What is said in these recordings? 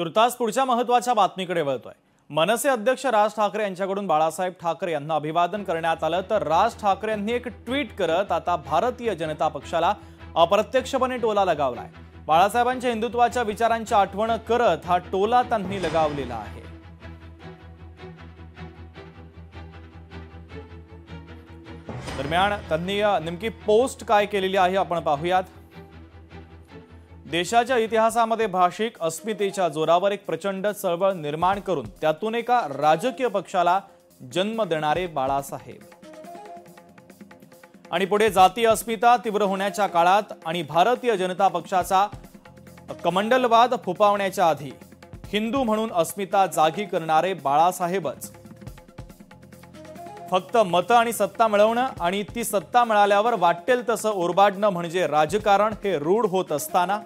तुर्तास पुढच्या महत्त्वाच्या बातमीकडे वळतोय। मनसे अध्यक्ष राज ठाकरे यांच्याकडून बाळासाहेब ठाकरे यांना अभिवादन करण्यात आलं, तर राज ठाकरे यांनी एक ट्विट करत आता भारतीय जनता पक्षाला अप्रत्यक्षपणे टोला लगावलाय। बाळासाहेबांच्या हिंदुत्वाच्या विचारांची आठवण करत हा टोला त्यांनी लगावलेला आहे। दरम्यान त्यांनी नेमकी पोस्ट काय केलेली आहे आपण पाहूयात। देशाच्या इतिहासामध्ये भाषिक अस्मितेच्या जोरावर एक प्रचंड चळवळ निर्माण करून त्यातून एका राजकीय पक्षाला जन्म देणारे बाळासाहेब आणि पुढे जातीय अस्मिता तीव्र होण्याच्या काळात आणि भारतीय जनता पक्षाचा कमंडलवाद फुपावण्याच्या आधी हिंदू म्हणून अस्मिता जागी करणारे बाळासाहेबच। फक्त मतं आणि सत्ता मिळवणं आणि ती सत्ता मिळाल्यावर वाटेल तसं ओरबाडणं म्हणजे राजकारण हे रूढ होत असताना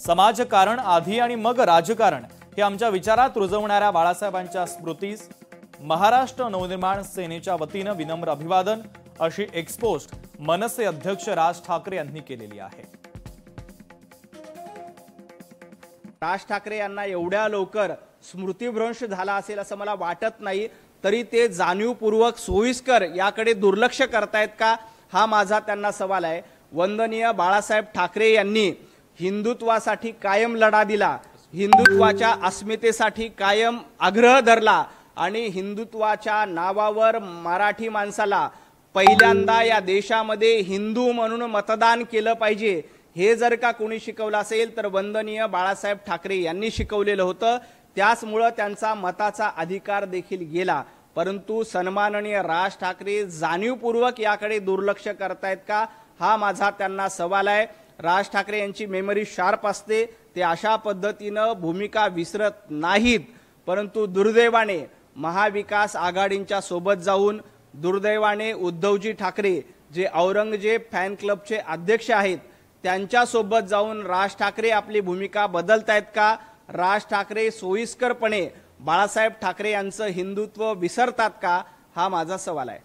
समाजकारण आधी आणि मग राजकारण हे आमच्या विचारात रुजवणाऱ्या बाळासाहेबांच्या स्मृतीस महाराष्ट्र नवनिर्माण सेनेच्या वतीनं विनम्र अभिवादन अशी एक्सपोस्ट मनसे अध्यक्ष राज ठाकरे यांनी केलेली आहे। राज ठाकरे यांना एवढ्या लवकर स्मृतिभ्रंश झाला असेल असं मला वाटत नाही, तरी ते जाणीवपूर्वक सोयीस्कर याकडे दुर्लक्ष करतायत का, हा माझा त्यांना सवाल आहे। वंदनीय बाळासाहेब ठाकरे यांनी हिंदुत्वासाठी कायम लढा दिला, हिंदुत्वाच्या अस्मितेसाठी कायम आग्रह धरला आणि हिंदुत्वाच्या नावावर मराठी माणसाला पहिल्यांदा या देशामध्ये हिंदू म्हणून मतदान केलं पाहिजे हे जर का कोणी शिकवलं असेल तर वंदनीय बाळासाहेब ठाकरे यांनी शिकवलेलं होतं। त्याचमुळे त्यांचा मताचा अधिकार देखील गेला, परंतु सन्माननीय राज ठाकरे जाणीवपूर्वक याकडे दुर्लक्ष करतायत का, हा माझा त्यांना सवाल आहे। राज ठाकरे यांची मेमरी शार्प असते, ते अशा पद्धतीनं भूमिका विसरत नाहीत, परंतु दुर्दैवाने महाविकास आघाडींच्या सोबत जाऊन दुर्दैवाने उद्धवजी ठाकरे जे औरंगजेब फॅन क्लबचे अध्यक्ष आहेत त्यांच्या सोबत जाऊन राज ठाकरे आपली भूमिका बदलतायत का, राज ठाकरे सोयीस्करपणे बाळासाहेब ठाकरे यांचं हिंदुत्व विसरतात का, हा माझा सवाल आहे।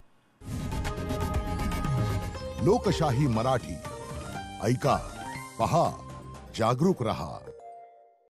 लोकशाही मराठी ऐका, पहा, जागरूक रहा।